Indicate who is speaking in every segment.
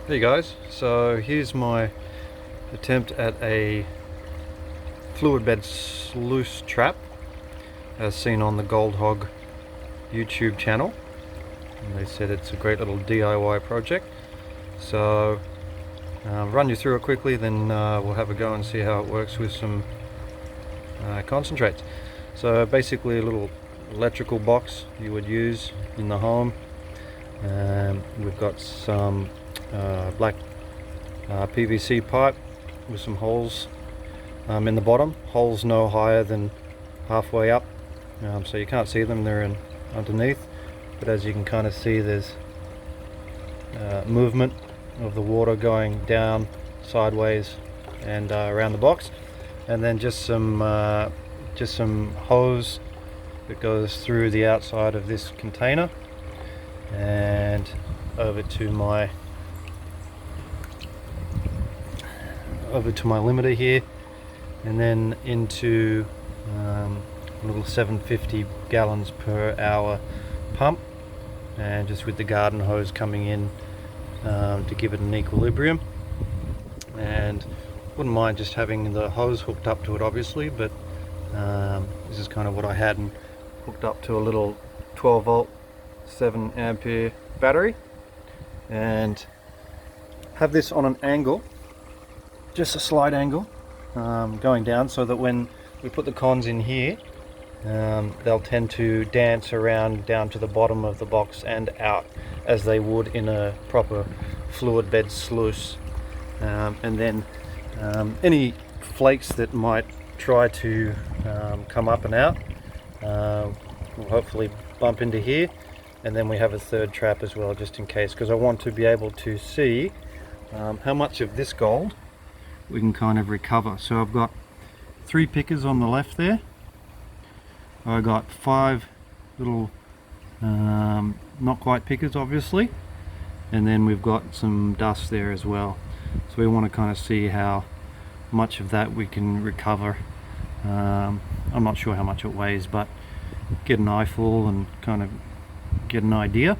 Speaker 1: Hey guys, so here's my attempt at a fluid bed sluice trap as seen on the Gold Hog YouTube channel. And they said it's a great little DIY project, so I'll run you through it quickly, then we'll have a go and see how it works with some concentrates. So basically a little electrical box you would use in the home. We've got some black PVC pipe with some holes in the bottom, holes no higher than halfway up, so you can't see them, they're underneath, but as you can kind of see, there's movement of the water going down sideways and around the box, and then just some hose that goes through the outside of this container and over to my limiter here, and then into a little 750 gallons per hour pump, and just with the garden hose coming in to give it an equilibrium. And wouldn't mind just having the hose hooked up to it obviously, but this is kind of what I had, and hooked up to a little 12 volt 7 ampere battery, and have this on an angle, just a slight angle, going down, so that when we put the cons in here, they'll tend to dance around down to the bottom of the box and out as they would in a proper fluid bed sluice. And then any flakes that might try to come up and out will hopefully bump into here. And then we have a third trap as well, just in case, because I want to be able to see how much of this gold we can kind of recover. So I've got 3 pickers on the left there. I got 5 little not quite pickers obviously, and then we've got some dust there as well. So we want to kind of see how much of that we can recover. I'm not sure how much it weighs, but get an eyeful and kind of get an idea.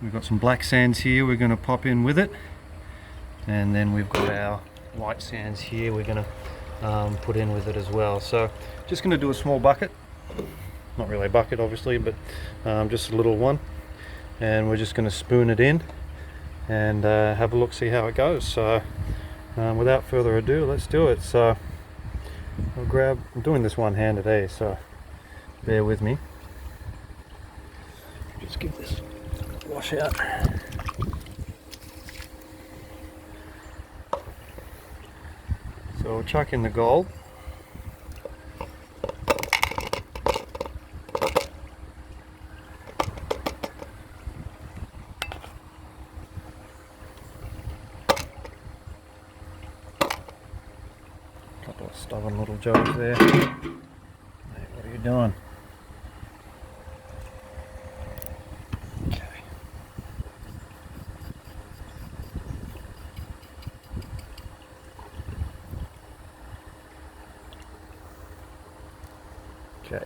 Speaker 1: We've got some black sands here we're going to pop in with it, and then we've got our white sands here we're going to put in with it as well. So just going to do a small bucket, not really a bucket obviously, but just a little one, and we're just going to spoon it in and have a look, see how it goes. So without further ado, let's do it. So I'm doing this one-handed, so bear with me. Just give this a wash out. So we'll chuck in the gold. Couple of stubborn little joes there. Hey, what are you doing? Okay,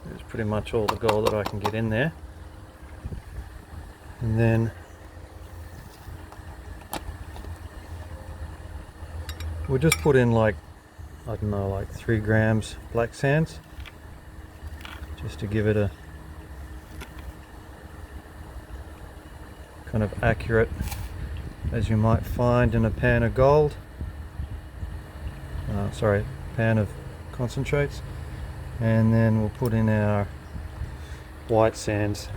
Speaker 1: there's pretty much all the gold that I can get in there, and then we'll just put in, like, I don't know, like 3 grams black sands, just to give it a kind of accurate as you might find in a pan of gold, pan of concentrates. And then we'll put in our white sands.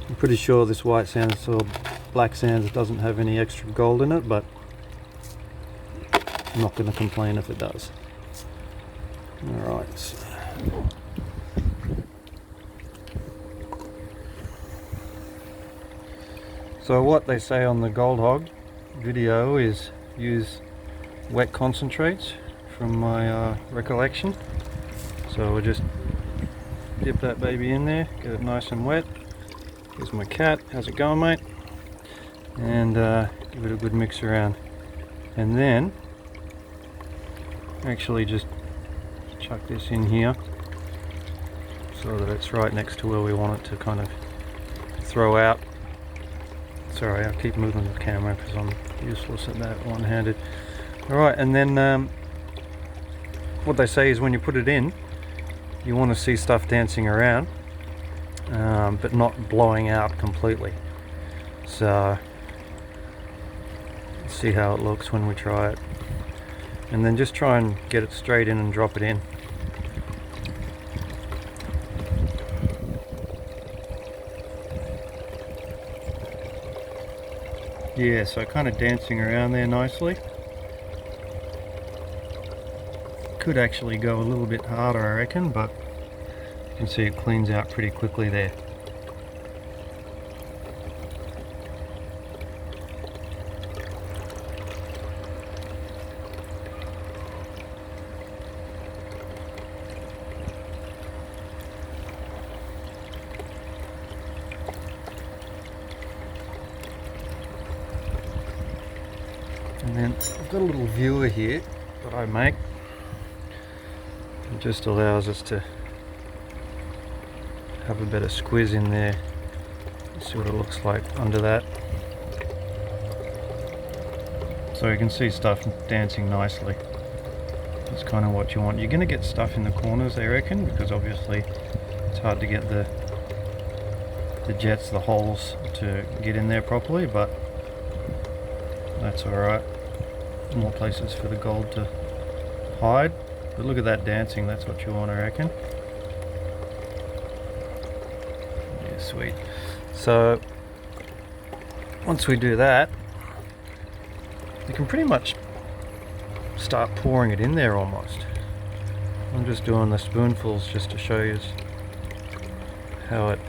Speaker 1: I'm pretty sure this white sands or black sands doesn't have any extra gold in it, but I'm not going to complain if it does. Alright, so what they say on the Gold Hog video is use wet concentrates, from my recollection. So we'll just dip that baby in there, get it nice and wet. Here's my cat. How's it going, mate? and give it a good mix around, and then actually just chuck this in here so that it's right next to where we want it to kind of throw out. Sorry, I keep moving the camera because I'm useless at that one-handed. Alright, and then what they say is when you put it in, you want to see stuff dancing around, but not blowing out completely. So let's see how it looks when we try it, and then just try and get it straight in and drop it in. Yeah, so kind of dancing around there nicely. Could actually go a little bit harder, I reckon, but you can see it cleans out pretty quickly there. And then I've got a little viewer here that I make. It just allows us to have a better squiz in there. Let's see what it looks like under that. So you can see stuff dancing nicely. That's kind of what you want. You're going to get stuff in the corners, I reckon, because obviously it's hard to get the jets, the holes to get in there properly, but that's alright. More places for the gold to hide. But look at that dancing, that's what you want, I reckon. Yeah, sweet. So once we do that, you can pretty much start pouring it in there almost. I'm just doing the spoonfuls just to show you how it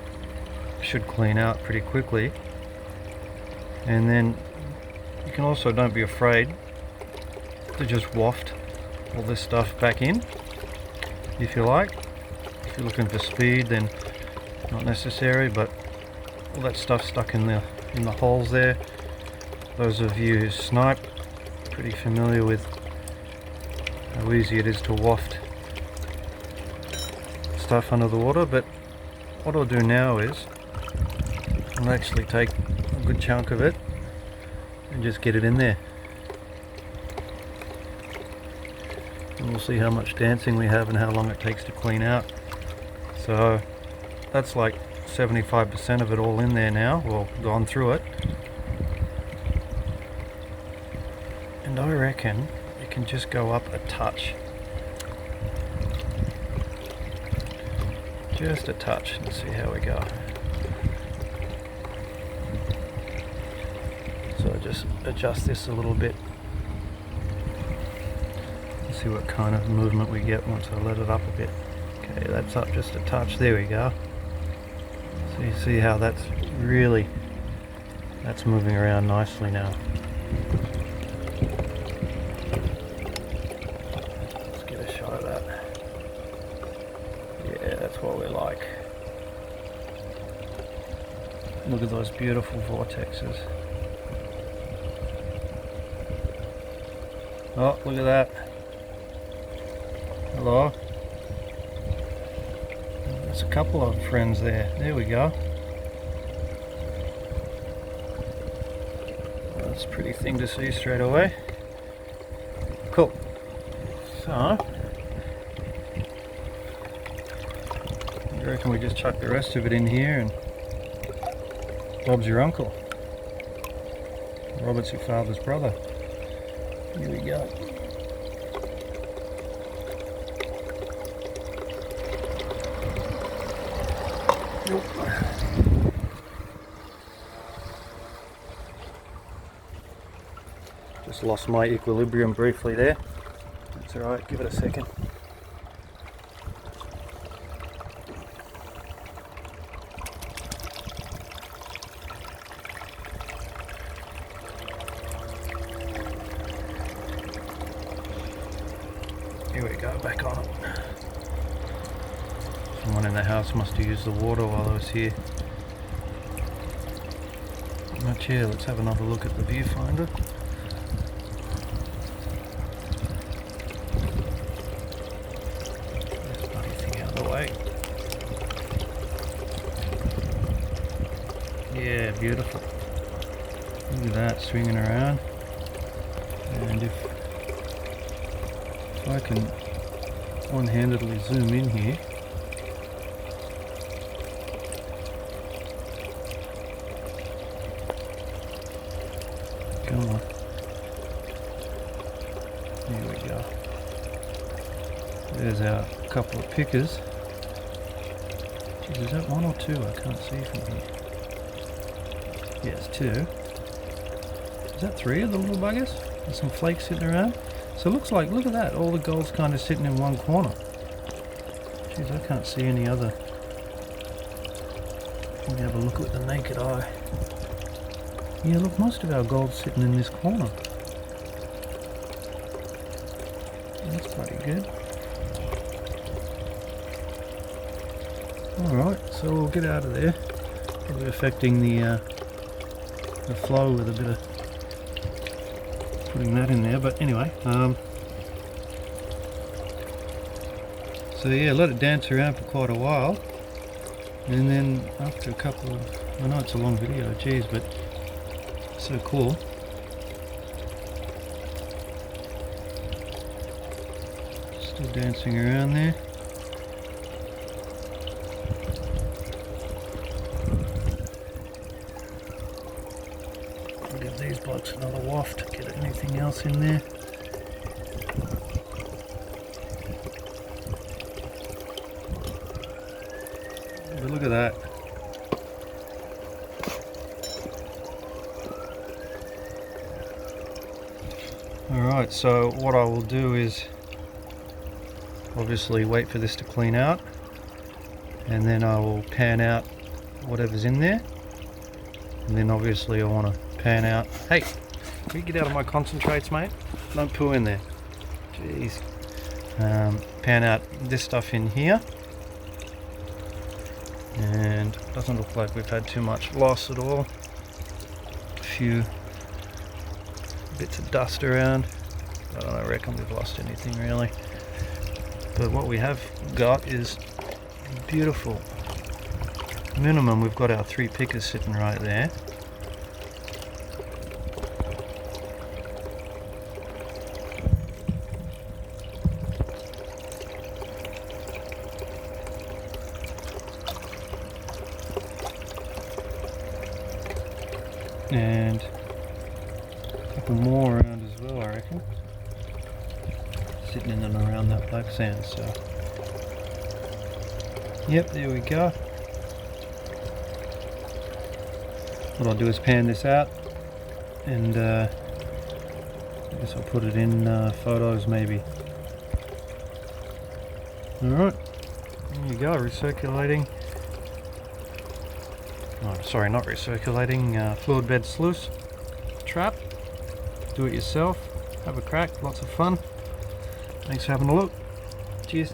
Speaker 1: should clean out pretty quickly. And then you can also, don't be afraid to just waft all this stuff back in if you like. If you're looking for speed, then not necessary, but all that stuff stuck in the holes there. Those of you who snipe, pretty familiar with how easy it is to waft stuff under the water. But what I'll do now is I'll actually take a good chunk of it and just get it in there. And we'll see how much dancing we have and how long it takes to clean out. So that's like 75% of it all in there now, well, gone through it. And I reckon it can just go up a touch. Just a touch. Let's see how we go. So just adjust this a little bit. See what kind of movement we get once I let it up a bit. Okay, that's up just a touch. There we go. So you see how that's moving around nicely now. Let's get a shot of that. Yeah, that's what we like. Look at those beautiful vortexes. Oh, look at that. Hello. There's a couple of friends there. There we go. That's a pretty thing to see straight away. Cool. So, I reckon we just chuck the rest of it in here and Bob's your uncle. Robert's your father's brother. Here we go. Just lost my equilibrium briefly there. That's alright, give it a second. Here we go, back on it. Someone in the house must have used the water while I was here. much here. Let's have another look at the viewfinder. This bloody thing out of the way. Yeah, beautiful. Look at that swinging around. And if I can one-handedly zoom in here, come on, there we go. There's our couple of pickers. Jeez, is that one or two? I can't see from here. Yeah, it's two. Is that three of the little buggers? There's some flakes sitting around. So it looks like, look at that, all the gold's kind of sitting in one corner. Jeez, I can't see any other. Let me have a look with the naked eye. Yeah, look, most of our gold's sitting in this corner. That's pretty good. Alright, so we'll get out of there. Probably affecting the flow with a bit of putting that in there, but anyway, so yeah, let it dance around for quite a while, and then after a couple of, I know it's a long video, geez, but so cool. Still dancing around there. I'll give these blokes another waft, get anything else in there. But look at that. Alright, so what I will do is obviously wait for this to clean out, and then I will pan out whatever's in there, and then obviously I want to pan out. Hey, can you get out of my concentrates, mate? Don't poo in there. Jeez. Pan out this stuff in here, and doesn't look like we've had too much loss at all. A few bits of dust around. I don't reckon we've lost anything really. But what we have got is beautiful. Minimum, we've got our 3 pickers sitting right there. And a couple more around as well, I reckon. Sitting in and around that black sand, so. Yep, there we go. What I'll do is pan this out, and I guess I'll put it in photos maybe. Alright, there you go, recirculating. Oh, sorry, not recirculating, fluid bed sluice trap. Do it yourself, have a crack, lots of fun. Thanks for having a look. Cheers.